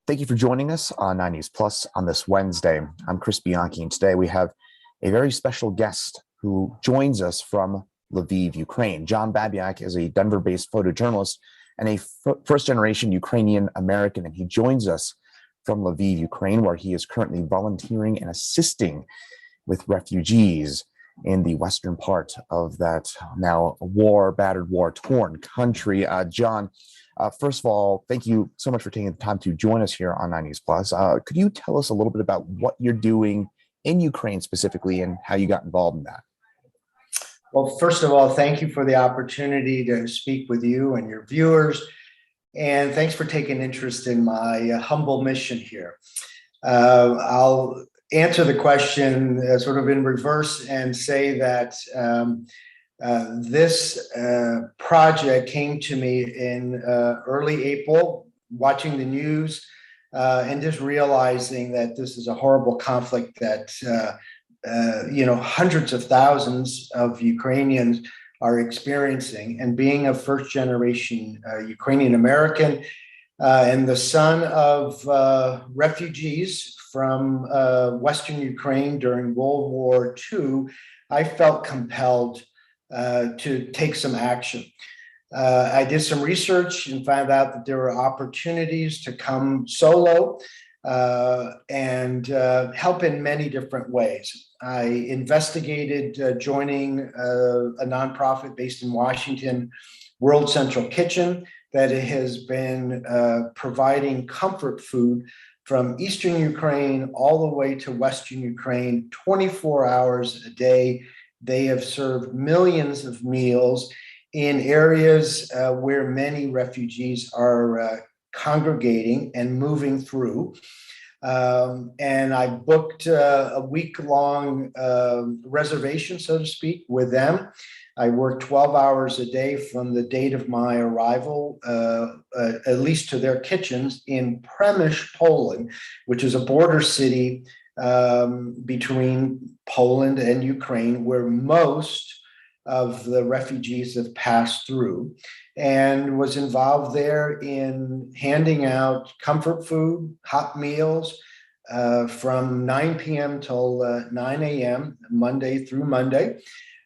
Thank you for joining us on 9 News Plus on this Wednesday. I'm Chris Bianchi, and today we have a very special guest who joins us from Lviv, Ukraine. John Babiak is a Denver-based photojournalist and a first-generation Ukrainian American, and he joins us from Lviv, Ukraine, where he is currently volunteering and assisting with refugees in the western part of that now war-battered, war-torn country. John, first of all, thank you so much for taking the time to join us here on 9 News Plus. Could you tell us a little bit about what you're doing in Ukraine specifically and how you got involved in that? Well, first of all, thank you for the opportunity to speak with you and your viewers. And thanks for taking interest in my humble mission here. I'll answer the question sort of in reverse and say that this project came to me in early April, watching the news and just realizing that this is a horrible conflict that hundreds of thousands of Ukrainians are experiencing. And being a first generation Ukrainian American and the son of refugees from Western Ukraine during World War II, I felt compelled to take some action. I did some research and found out that there were opportunities to come solo and help in many different ways. I investigated joining a nonprofit based in Washington, World Central Kitchen, that has been providing comfort food from Eastern Ukraine all the way to Western Ukraine, 24 hours a day. They have served millions of meals in areas where many refugees are congregating and moving through. And I booked a week-long reservation, so to speak, with them. I worked 12 hours a day from the date of my arrival, at least to their kitchens in Przemyśl, Poland, which is a border city between Poland and Ukraine, where most of the refugees have passed through, and was involved there in handing out comfort food, hot meals from 9 p.m. till 9 a.m., Monday through Monday.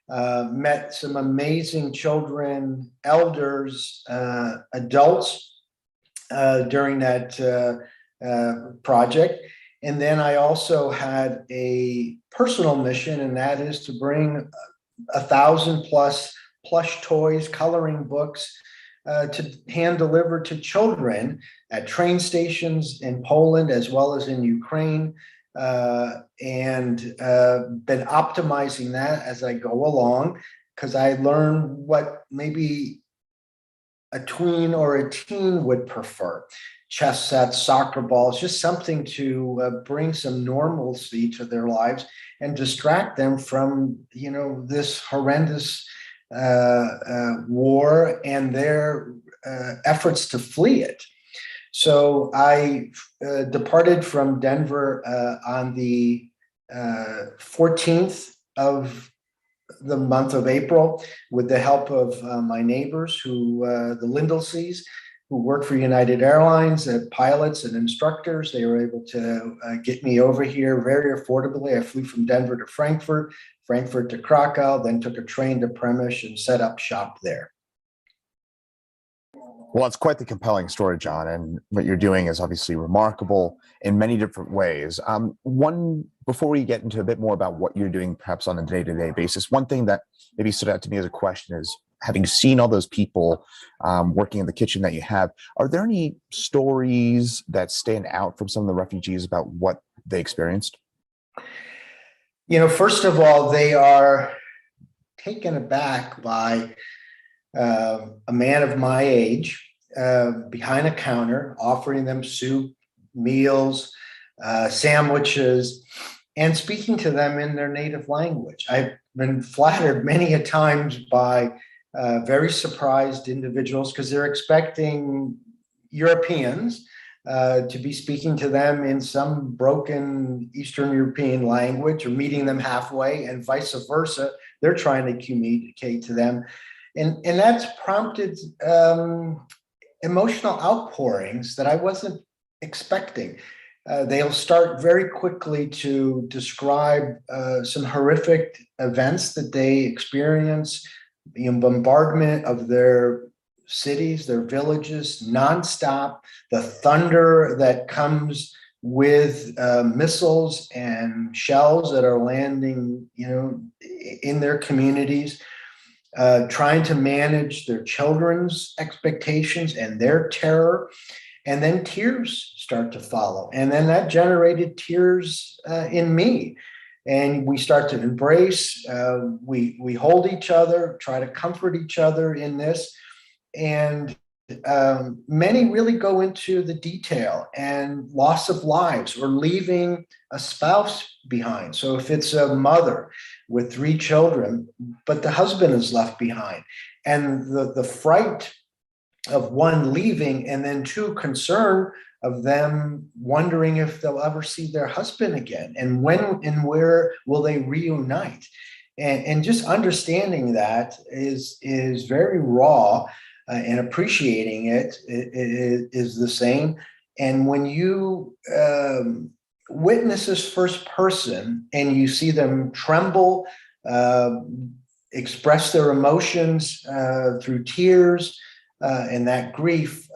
Met some amazing children, elders, adults during that project. And then I also had a personal mission, and that is to bring 1,000 plus plush toys, coloring books to hand deliver to children at train stations in Poland as well as in Ukraine. And been optimizing that as I go along, because I learned what maybe a tween or a teen would prefer. Chess sets, soccer balls, just something to bring some normalcy to their lives and distract them from, this horrendous war and their efforts to flee it. So I departed from Denver on the 14th of the month of April with the help of my neighbors, the Lindelseys, who work for United Airlines, pilots and instructors. They were able to get me over here very affordably. I flew from Denver to Frankfurt, Frankfurt to Krakow, then took a train to Przemyśl and set up shop there. Well, it's quite the compelling story, John, and what you're doing is obviously remarkable in many different ways. Before we get into a bit more about what you're doing, perhaps on a day-to-day basis, one thing that maybe stood out to me as a question is, having seen all those people working in the kitchen that you have, are there any stories that stand out from some of the refugees about what they experienced? First of all, they are taken aback by a man of my age behind a counter, offering them soup, meals, sandwiches, and speaking to them in their native language. I've been flattered many a times by very surprised individuals, because they're expecting Europeans to be speaking to them in some broken Eastern European language, or meeting them halfway, and vice versa. They're trying to communicate to them. And that's prompted emotional outpourings that I wasn't expecting. They'll start very quickly to describe some horrific events that they experience, bombardment of their cities, their villages, nonstop, the thunder that comes with missiles and shells that are landing, in their communities, trying to manage their children's expectations and their terror. And then tears start to follow. And then that generated tears in me. And we start to embrace, we hold each other, try to comfort each other in this. And many really go into the detail and loss of lives or leaving a spouse behind. So if it's a mother with 3 children, but the husband is left behind, and the fright of one leaving, and then 2, concern of them wondering if they'll ever see their husband again, and when and where will they reunite. And just understanding that is very raw, and appreciating it is the same. And when you witness this first person and you see them tremble, express their emotions through tears, and that grief,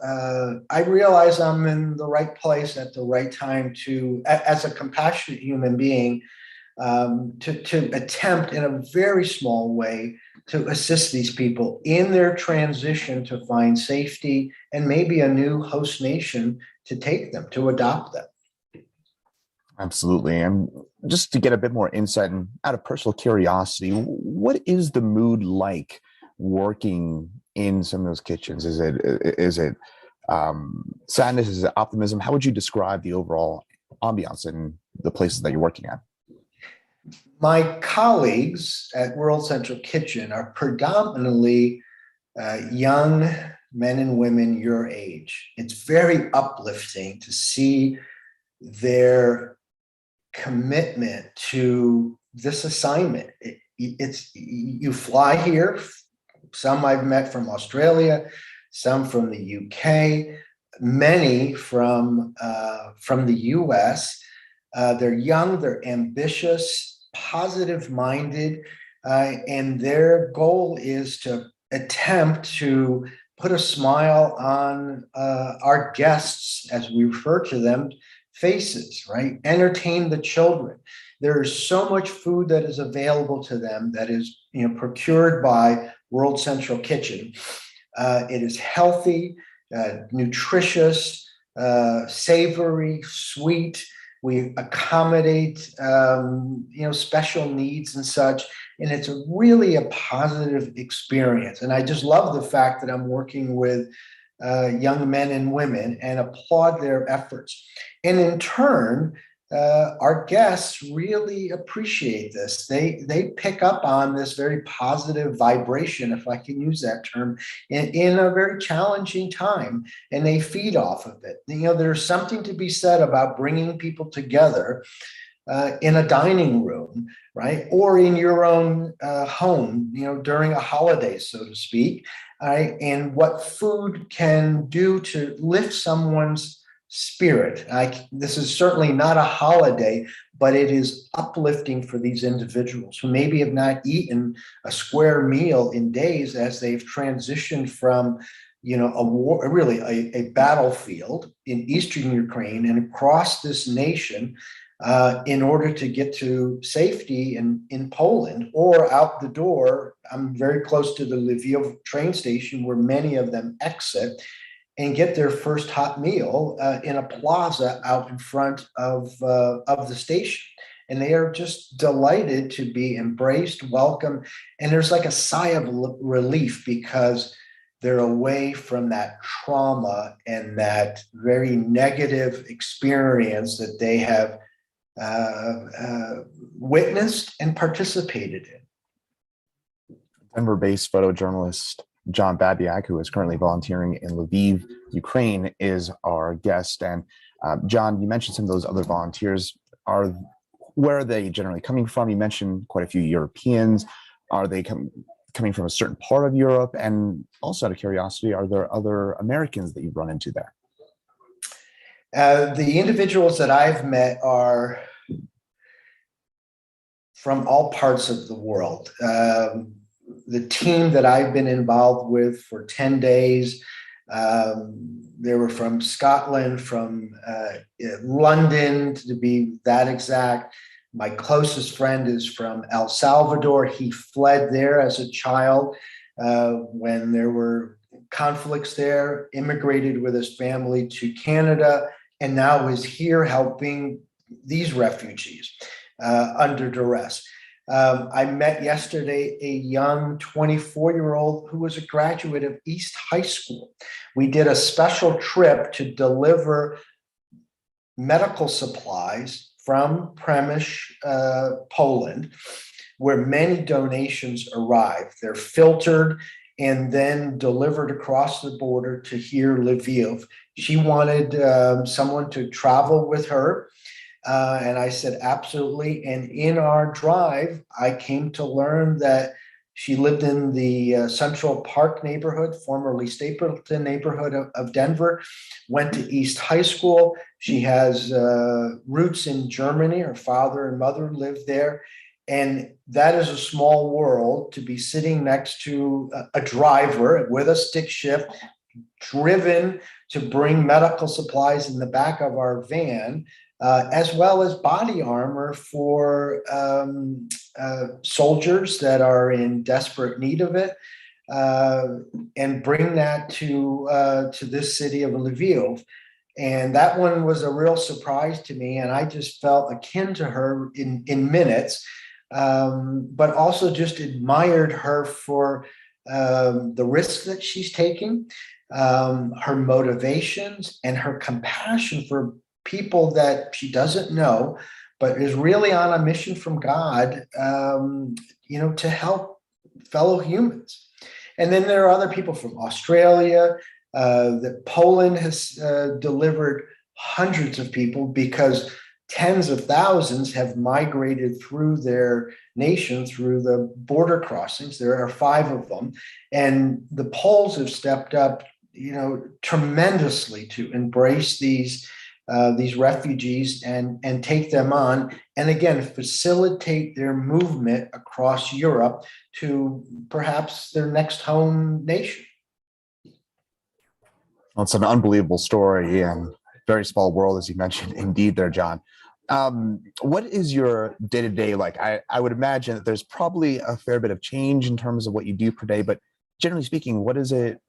I realize I'm in the right place at the right time to, as a compassionate human being, to attempt in a very small way to assist these people in their transition to find safety and maybe a new host nation to take them, to adopt them. Absolutely. And just to get a bit more insight and out of personal curiosity, what is the mood like working in some of those kitchens? Is it sadness? Is it optimism? How would you describe the overall ambiance in the places that you're working at? My colleagues at World Central Kitchen are predominantly young men and women your age. It's very uplifting to see their commitment to this assignment. It's you fly here. Some I've met from Australia, some from the UK, many from the US. They're young, they're ambitious, positive-minded, and their goal is to attempt to put a smile on our guests, as we refer to them, faces, right? Entertain the children. There is so much food that is available to them that is, procured by World Central Kitchen. It is healthy, nutritious, savory, sweet. We accommodate, special needs and such, and it's really a positive experience. And I just love the fact that I'm working with young men and women and applaud their efforts. And in turn, our guests really appreciate this. They pick up on this very positive vibration, if I can use that term, in a very challenging time, and they feed off of it. There's something to be said about bringing people together in a dining room, right, or in your own home, during a holiday, so to speak, right, and what food can do to lift someone's spirit. This is certainly not a holiday, but it is uplifting for these individuals who maybe have not eaten a square meal in days as they've transitioned from, a war, really a battlefield in eastern Ukraine and across this nation in order to get to safety in Poland or out the door. I'm very close to the Lviv train station where many of them exit and get their first hot meal in a plaza out in front of the station. And they are just delighted to be embraced, welcome. And there's like a sigh of relief because they're away from that trauma and that very negative experience that they have witnessed and participated in. Denver-based photojournalist John Babiak, who is currently volunteering in Lviv, Ukraine, is our guest. And John, you mentioned some of those other volunteers. Where are they generally coming from? You mentioned quite a few Europeans. Are they coming from a certain part of Europe? And also, out of curiosity, are there other Americans that you've run into there? The individuals that I've met are from all parts of the world. The team that I've been involved with for 10 days, they were from Scotland, from London, to be that exact. My closest friend is from El Salvador. He fled there as a child when there were conflicts there, immigrated with his family to Canada, and now is here helping these refugees under duress. I met yesterday a young 24-year-old who was a graduate of East High School. We did a special trip to deliver medical supplies from Przemyśl, Poland, where many donations arrive. They're filtered and then delivered across the border to here, Lviv. She wanted someone to travel with her. And I said, absolutely. And in our drive, I came to learn that she lived in the Central Park neighborhood, formerly Stapleton neighborhood of Denver, went to East High School. She has roots in Germany. Her father and mother lived there. And that is a small world to be sitting next to a driver with a stick shift, driven to bring medical supplies in the back of our van, as well as body armor for soldiers that are in desperate need of it, and bring that to this city of Lviv. And that one was a real surprise to me, and I just felt akin to her in minutes, but also just admired her for the risks that she's taking, her motivations, and her compassion for people that she doesn't know, but is really on a mission from God, to help fellow humans. And then there are other people from Australia, that Poland has delivered hundreds of people because tens of thousands have migrated through their nation, through the border crossings. There are 5 of them. And the Poles have stepped up, tremendously to embrace these refugees and take them on, and again, facilitate their movement across Europe to perhaps their next home nation. Well, it's an unbelievable story and very small world, as you mentioned, indeed there, John. What is your day-to-day like? I would imagine that there's probably a fair bit of change in terms of what you do per day, but generally speaking, what is it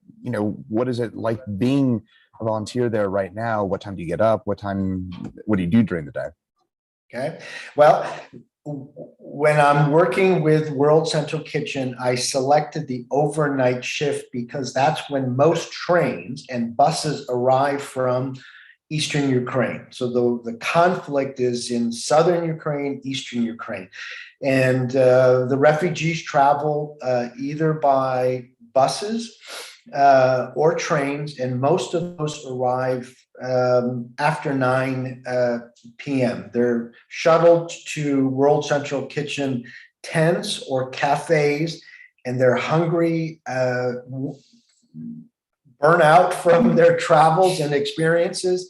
like being a volunteer there right now? What time do you get up? What do you do during the day? Okay. Well, when I'm working with World Central Kitchen, I selected the overnight shift because that's when most trains and buses arrive from Eastern Ukraine. So the conflict is in southern Ukraine, Eastern Ukraine. And the refugees travel either by buses or trains, and most of those arrive after 9 p.m. They're shuttled to World Central Kitchen tents or cafes, and they're hungry, burn out from their travels and experiences,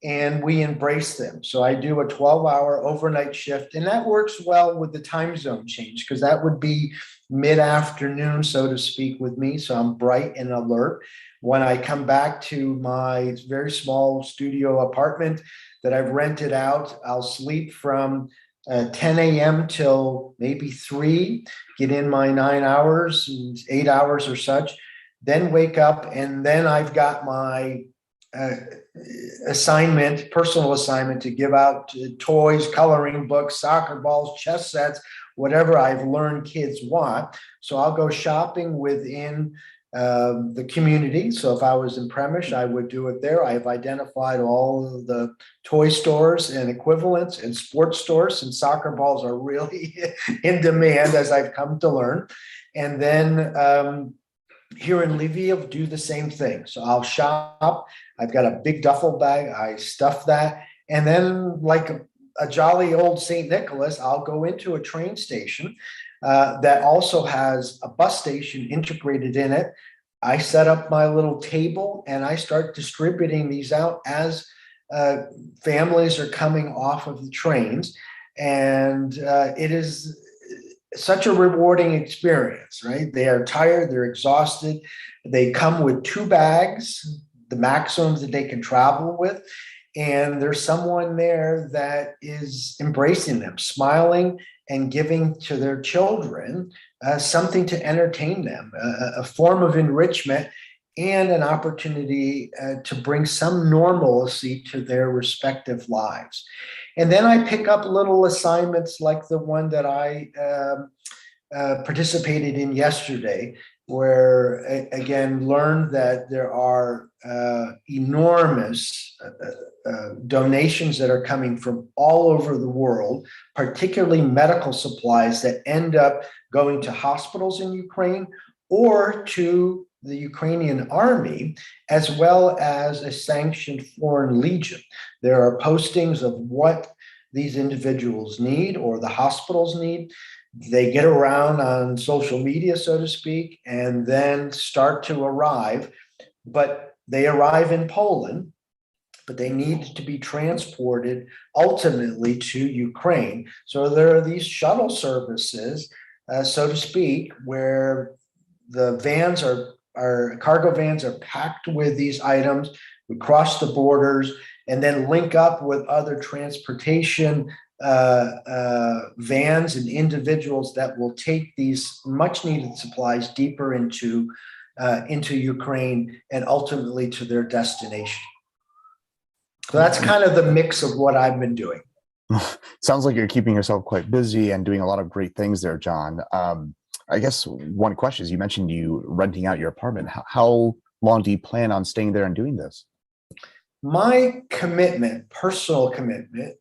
and we embrace them. So I do a 12-hour overnight shift, and that works well with the time zone change because that would be mid-afternoon, so to speak, with me. So I'm bright and alert. When I come back to my very small studio apartment that I've rented out, I'll sleep from 10 a.m. till maybe 3, get in my 9 hours, 8 hours or such, then wake up, and then I've got my personal assignment to give out toys, coloring books, soccer balls, chess sets, whatever I've learned kids want. So I'll go shopping within the community. So if I was in Przemyśl, I would do it there. I've identified all of the toy stores and equivalents and sports stores, and soccer balls are really in demand, as I've come to learn. And then here in Lviv, do the same thing. So I'll shop. I've got a big duffel bag. I stuff that. And then, like a jolly old St. Nicholas, I'll go into a train station that also has a bus station integrated in it. I set up my little table and I start distributing these out as families are coming off of the trains, and it is such a rewarding experience, right? They are tired, they're exhausted. They come with 2 bags, the maximums that they can travel with. And there's someone there that is embracing them, smiling, and giving to their children something to entertain them, a form of enrichment and an opportunity to bring some normalcy to their respective lives. And then I pick up little assignments like the one that I participated in yesterday, where again learned that there are enormous donations that are coming from all over the world, particularly medical supplies that end up going to hospitals in Ukraine or to the Ukrainian army, as well as a sanctioned foreign legion. There are postings of what these individuals need or the hospitals need. They get around on social media, so to speak, and then start to arrive. But they arrive in Poland, but they need to be transported ultimately to Ukraine. So there are these shuttle services, so to speak, where the vans are cargo vans are packed with these items. We cross the borders and then link up with other transportation vans and individuals that will take these much needed supplies deeper into Ukraine and ultimately to their destination. So that's kind of the mix of what I've been doing. Sounds like you're keeping yourself quite busy and doing a lot of great things there, John. I guess one question is, you mentioned you renting out your apartment. How long do you plan on staying there and doing this? My commitment, personal commitment,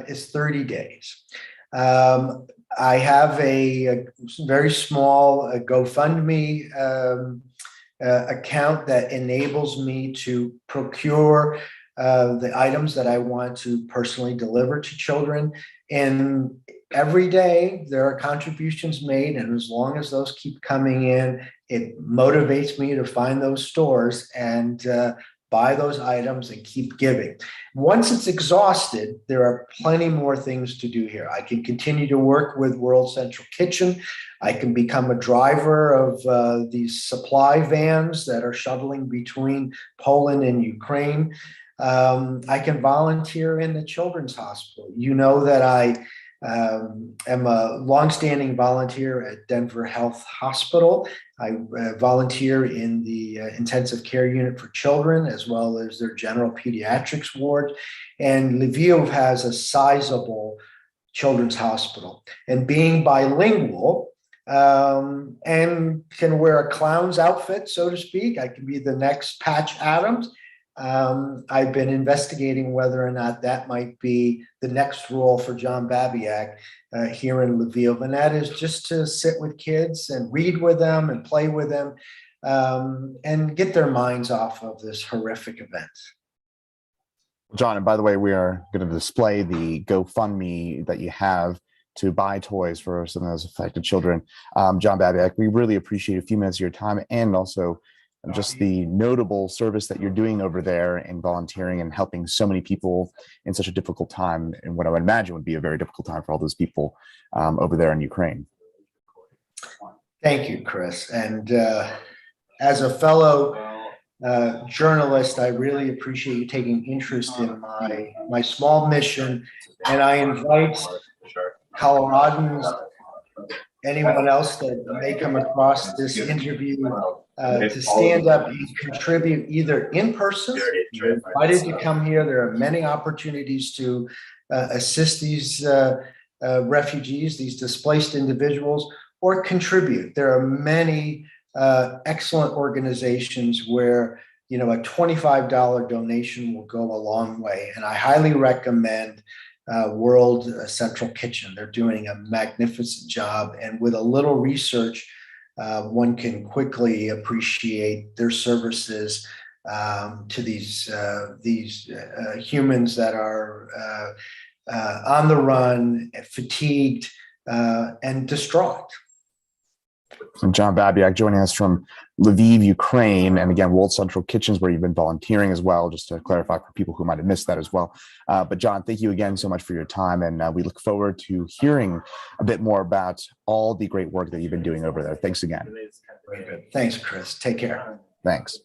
is 30 days. I have a very small GoFundMe account that enables me to procure the items that I want to personally deliver to children. And every day there are contributions made, and as long as those keep coming in, it motivates me to find those stores and buy those items and keep giving. Once it's exhausted, there are plenty more things to do here. I can continue to work with World Central Kitchen. I can become a driver of these supply vans that are shuttling between Poland and Ukraine. I can volunteer in the Children's Hospital. You know that I am a longstanding volunteer at Denver Health Hospital. I volunteer in the intensive care unit for children, as well as their general pediatrics ward. And Lviv has a sizable children's hospital. And being bilingual, and can wear a clown's outfit, so to speak. I can be the next Patch Adams. I've been investigating whether or not that might be the next role for John Babiak here in Lviv, and that is just to sit with kids and read with them and play with them and get their minds off of this horrific event. John, and by the way, we are going to display the GoFundMe that you have to buy toys for some of those affected children. John Babiak, we really appreciate a few minutes of your time, and also just the notable service that you're doing over there in volunteering and helping so many people in such a difficult time, and what I would imagine would be a very difficult time for all those people over there in Ukraine. Thank you, Chris. And as a fellow journalist, I really appreciate you taking interest in my small mission, and I invite Coloradans, anyone else that may come across this interview, to stand up and contribute either in person. You're invited to come here. There are many opportunities to assist these refugees, these displaced individuals, or contribute. There are many excellent organizations where a $25 donation will go a long way, and I highly recommend World Central Kitchen. They're doing a magnificent job, and with a little research, one can quickly appreciate their services to these humans that are on the run, fatigued, and distraught. And John Babiak joining us from Lviv, Ukraine, and again, World Central Kitchens, where you've been volunteering as well, just to clarify for people who might have missed that as well. But John, thank you again so much for your time, and we look forward to hearing a bit more about all the great work that you've been doing over there. Thanks again. Very good. Thanks, Chris. Take care. Thanks.